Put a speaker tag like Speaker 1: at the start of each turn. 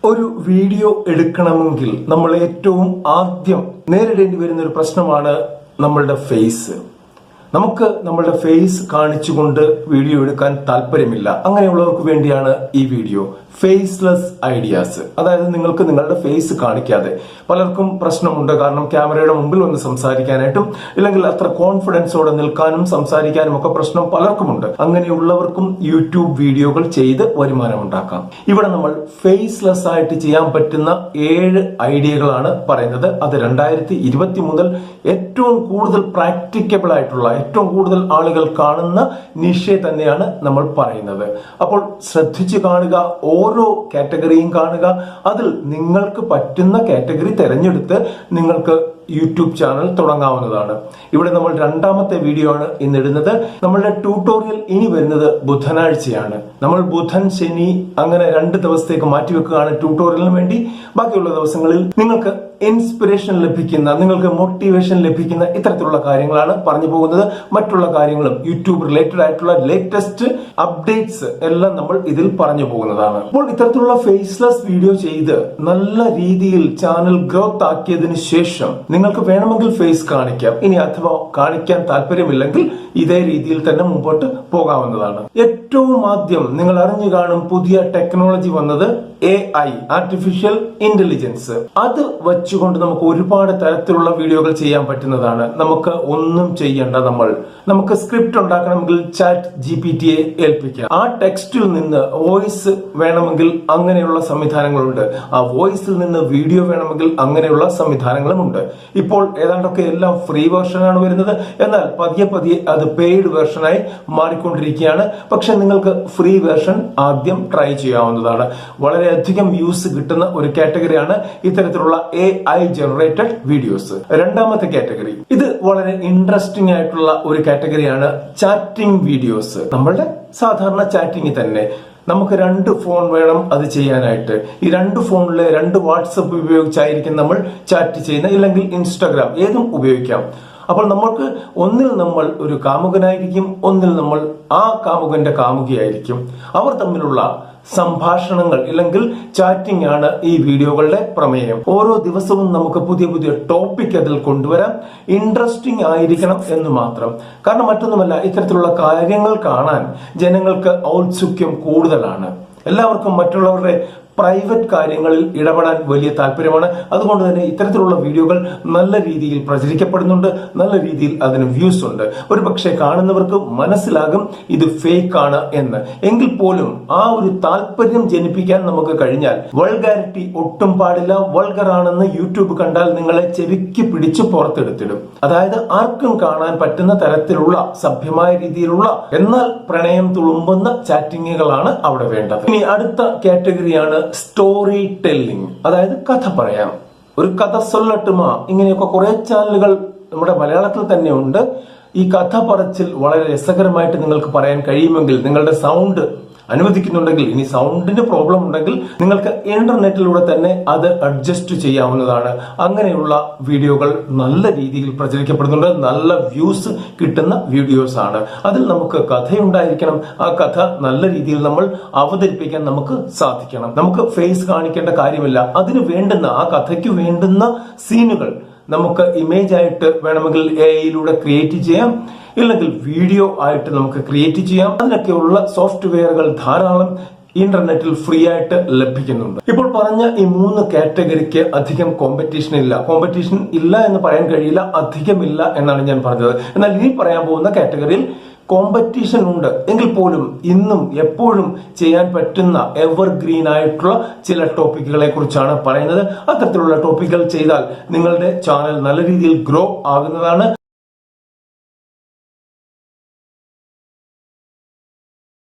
Speaker 1: ഒരു വീഡിയോ എടുക്കണമെങ്കിൽ നമ്മൾ ഏറ്റവും ആദ്യം നേരിടേണ്ടി വരുന്ന ഒരു പ്രശ്നമാണ് നമ്മളുടെ ഫേസ്. നമുക്ക് നമ്മളുടെ ഫേസ് കാണിച്ചുകൊണ്ട് വീഡിയോ എടുക്കാൻ താല്പര്യമില്ല. അങ്ങനെയുള്ളവർക്ക് വേണ്ടിയാണ് ഈ വീഡിയോ. ഫേസ്ലെസ് ഐഡിയാസ്, അതായത് നിങ്ങൾക്ക് നിങ്ങളുടെ ഫേസ് കാണിക്കാതെ. പലർക്കും പ്രശ്നമുണ്ട്, കാരണം ക്യാമറയുടെ മുമ്പിൽ വന്ന് സംസാരിക്കാനായിട്ടും ഇല്ലെങ്കിൽ അത്ര കോൺഫിഡൻസോടെ നിൽക്കാനും സംസാരിക്കാനും ഒക്കെ പ്രശ്നം പലർക്കുമുണ്ട്. അങ്ങനെയുള്ളവർക്കും യൂട്യൂബ് വീഡിയോകൾ ചെയ്ത് വരുമാനം ഉണ്ടാക്കാം. ഇവിടെ നമ്മൾ ഫേസ്ലെസ് ആയിട്ട് ചെയ്യാൻ പറ്റുന്ന 7 ഐഡിയകളാണ് പറയുന്നത്. അത് 2020 മുതൽ ഏറ്റവും കൂടുതൽ പ്രാക്ടിക്കബിൾ ആയിട്ടുള്ള, ഏറ്റവും കൂടുതൽ ആളുകൾ കാണുന്ന നിഷയെ തന്നെയാണ് നമ്മൾ പറയുന്നത്. അപ്പോൾ ശ്രദ്ധിച്ചു കാണുക, ഓരോ കാറ്റഗറിയും കാണുക. അതിൽ നിങ്ങൾക്ക് പറ്റുന്ന കാറ്റഗറി തിരഞ്ഞെടുത്ത് നിങ്ങൾക്ക് യൂട്യൂബ് ചാനൽ തുടങ്ങാവുന്നതാണ്. ഇവിടെ നമ്മൾ 2ാമത്തെ വീഡിയോ ആണ് ഇന്നിടുന്നത്. നമ്മളുടെ ട്യൂട്ടോറിയൽ ഇനി വരുന്നത് ബുധനാഴ്ചയാണ്. നമ്മൾ ബുധൻ, ശനി അങ്ങനെ 2 ദിവസത്തേക്ക് മാറ്റിവെക്കുകയാണ് ട്യൂട്ടോറിയലിന് വേണ്ടി. ബാക്കിയുള്ള ദിവസങ്ങളിൽ നിങ്ങൾക്ക് ഇൻസ്പിറേഷൻ ലഭിക്കുന്ന, നിങ്ങൾക്ക് മോട്ടിവേഷൻ ലഭിക്കുന്ന ഇത്തരത്തിലുള്ള കാര്യങ്ങളാണ് പറഞ്ഞു പോകുന്നത്. മറ്റുള്ള കാര്യങ്ങളും യൂട്യൂബ് റിലേറ്റഡ് ആയിട്ടുള്ള ലേറ്റസ്റ്റ് അപ്ഡേറ്റ്സ് എല്ലാം നമ്മൾ ഇതിൽ പറഞ്ഞു പോകുന്നതാണ്. അപ്പോൾ ഇത്തരത്തിലുള്ള ഫേസ്ലെസ് വീഡിയോ ചെയ്ത് നല്ല രീതിയിൽ ചാനൽ ഗ്രോത്ത് ആക്കിയതിനു ശേഷം നിങ്ങൾക്ക് വേണമെങ്കിൽ ഫേസ് കാണിക്കാം. ഇനി അഥവാ കാണിക്കാൻ താല്പര്യമില്ലെങ്കിൽ ഇതേ രീതിയിൽ തന്നെ മുമ്പോട്ട് പോകാവുന്നതാണ്. ഏറ്റവും ആദ്യം നിങ്ങൾ അറിഞ്ഞു കാണും, പുതിയ ടെക്നോളജി വന്നത് AI, ആർട്ടിഫിഷ്യൽ ഇന്റലിജൻസ്. അത് വെച്ചുകൊണ്ട് നമുക്ക് ഒരുപാട് തരത്തിലുള്ള വീഡിയോകൾ ചെയ്യാൻ പറ്റുന്നതാണ്. നമുക്ക് ഒന്നും ചെയ്യേണ്ട. നമുക്ക് സ്ക്രിപ്റ്റ് ഉണ്ടാക്കണമെങ്കിൽ ചാറ്റ് GPT ഏൽപ്പിക്കാം. ആ ടെക്സ്റ്റിൽ നിന്ന് വോയിസ് വേണമെങ്കിൽ അങ്ങനെയുള്ള സംവിധാനങ്ങളുണ്ട്. ആ വോയിസിൽ നിന്ന് വീഡിയോ വേണമെങ്കിൽ അങ്ങനെയുള്ള സംവിധാനങ്ങളുമുണ്ട്. ഇപ്പോൾ ഏതാണ്ടൊക്കെ എല്ലാം ഫ്രീ വേർഷനാണ് വരുന്നത്. എന്നാൽ പതിയെ അത് പെയ്ഡ് വേർഷനായി മാറിക്കൊണ്ടിരിക്കുകയാണ്. പക്ഷെ നിങ്ങൾക്ക് ഫ്രീ വേർഷൻ ആദ്യം ട്രൈ ചെയ്യാവുന്നതാണ്. വളരെയധികം വ്യൂസ് കിട്ടുന്ന ഒരു കാറ്റഗറിയാണ് ഇത്തരത്തിലുള്ള AI ജനറേറ്റഡ് വീഡിയോസ്. 2ാമത്തെ കാറ്റഗറി, ഇത് വളരെ ഇൻട്രസ്റ്റിംഗ് ആയിട്ടുള്ള ഒരു കാറ്റഗറിയാണ് ചാറ്റിംഗ് വീഡിയോസ്. നമ്മളുടെ സാധാരണ ചാറ്റിംഗ് തന്നെ. നമുക്ക് 2 ഫോൺ വേണം അത് ചെയ്യാനായിട്ട്. ഈ 2 ഫോണിലെ 2 വാട്സപ്പ് ഉപയോഗിച്ചായിരിക്കും നമ്മൾ ചാറ്റ് ചെയ്യുന്നത്, ഇല്ലെങ്കിൽ ഇൻസ്റ്റാഗ്രാം, ഏതും ഉപയോഗിക്കാം. അപ്പോൾ നമ്മൾക്ക് ഒന്നിൽ നമ്മൾ ഒരു കാമുകനായിരിക്കും, ഒന്നിൽ നമ്മൾ ആ കാമുകന്റെ കാമുകിയായിരിക്കും. അവർ തമ്മിലുള്ള സംഭാഷണങ്ങൾ ഇല്ലെങ്കിൽ ചാറ്റിംഗ് ആണ് ഈ വീഡിയോകളുടെ പ്രമേയം. ഓരോ ദിവസവും നമുക്ക് പുതിയ ടോപ്പിക് അതിൽ കൊണ്ടുവരാം. ഇൻട്രസ്റ്റിംഗ് ആയിരിക്കണം എന്ന് മാത്രം. കാരണം മറ്റൊന്നുമല്ല, ഇത്തരത്തിലുള്ള കാര്യങ്ങൾ കാണാൻ ജനങ്ങൾക്ക് ഔത്സുക്യം കൂടുതലാണ്. എല്ലാവർക്കും മറ്റുള്ളവരുടെ പ്രൈവറ്റ് കാര്യങ്ങളിൽ ഇടപെടാൻ വലിയ താല്പര്യമാണ്. അതുകൊണ്ട് തന്നെ ഇത്തരത്തിലുള്ള വീഡിയോകൾ നല്ല രീതിയിൽ പ്രചരിക്കപ്പെടുന്നുണ്ട്, നല്ല രീതിയിൽ അതിന് വ്യൂസ് ഉണ്ട്. ഒരു പക്ഷേ കാണുന്നവർക്ക് മനസ്സിലാകും ഇത് ഫേക്ക് ആണ് എന്ന്. എങ്കിൽ പോലും ആ ഒരു താല്പര്യം ജനിപ്പിക്കാൻ നമുക്ക് കഴിഞ്ഞാൽ, വൾഗാരിറ്റി ഒട്ടും പാടില്ല. വൾഗർ ആണെന്ന് യൂട്യൂബ് കണ്ടാൽ നിങ്ങളെ ചെവിക്ക് പിടിച്ച് പുറത്തെടുത്തിടും. അതായത് ആർക്കും കാണാൻ പറ്റുന്ന തരത്തിലുള്ള സഭ്യമായ രീതിയിലുള്ള എന്നാൽ പ്രണയം തുളുമ്പുന്ന ചാറ്റിങ്ങുകളാണ് അവിടെ വേണ്ടത്. ഇനി അടുത്ത കാറ്റഗറിയാണ് സ്റ്റോറി ടെല്ലിംഗ്, അതായത് കഥ പറയാം. ഒരു കഥ സൊല്ലട്ടുമാ, ഇങ്ങനെയൊക്കെ കുറെ ചാനലുകൾ നമ്മുടെ മലയാളത്തിൽ തന്നെ ഉണ്ട്. ഈ കഥ പറച്ചിൽ വളരെ രസകരമായിട്ട് നിങ്ങൾക്ക് പറയാൻ കഴിയുമെങ്കിൽ, നിങ്ങളുടെ സൗണ്ട് അനുവദിക്കുന്നുണ്ടെങ്കിൽ, ഇനി സൗണ്ടിന്റെ പ്രോബ്ലം ഉണ്ടെങ്കിൽ നിങ്ങൾക്ക് ഇന്റർനെറ്റിലൂടെ തന്നെ അത് അഡ്ജസ്റ്റ് ചെയ്യാവുന്നതാണ്. അങ്ങനെയുള്ള വീഡിയോകൾ നല്ല രീതിയിൽ പ്രചരിക്കപ്പെടുന്നുണ്ട്. നല്ല വ്യൂസ് കിട്ടുന്ന വീഡിയോസ് ആണ്. അതിൽ നമുക്ക് കഥയുണ്ടായിരിക്കണം. ആ കഥ നല്ല രീതിയിൽ നമ്മൾ അവതരിപ്പിക്കാൻ നമുക്ക് സാധിക്കണം. നമുക്ക് ഫേസ് കാണിക്കേണ്ട കാര്യമില്ല. അതിന് വേണ്ടുന്ന, ആ കഥയ്ക്ക് വേണ്ടുന്ന സീനുകൾ നമുക്ക് ഇമേജ് ആയിട്ട് വേണമെങ്കിൽ AI ക്രിയേറ്റ് ചെയ്യാം, ഇല്ലെങ്കിൽ വീഡിയോ ആയിട്ട് നമുക്ക് ക്രിയേറ്റ് ചെയ്യാം. അതിനൊക്കെയുള്ള സോഫ്റ്റ്വെയറുകൾ ധാരാളം ഇന്റർനെറ്റിൽ ഫ്രീ ആയിട്ട് ലഭിക്കുന്നുണ്ട്. ഇപ്പോൾ പറഞ്ഞ ഈ 3 കാറ്റഗറിക്ക് അധികം കോമ്പറ്റീഷൻ ഇല്ല എന്ന് പറയാൻ കഴിയില്ല, അധികമില്ല എന്നാണ് ഞാൻ പറഞ്ഞത്. എന്നാൽ ഇനി പറയാൻ പോകുന്ന കാറ്റഗറിയിൽ കോമ്പറ്റീഷൻ ഉണ്ട്. എങ്കിൽ പോലും ഇന്നും എപ്പോഴും ചെയ്യാൻ പറ്റുന്ന എവർഗ്രീൻ ആയിട്ടുള്ള ചില ടോപ്പിക്കുകളെ കുറിച്ചാണ് പറയുന്നത്. അത്തരത്തിലുള്ള ടോപ്പിക്കുകൾ ചെയ്താൽ നിങ്ങളുടെ ചാനൽ നല്ല രീതിയിൽ ഗ്രോ ആകുന്നതാണ്.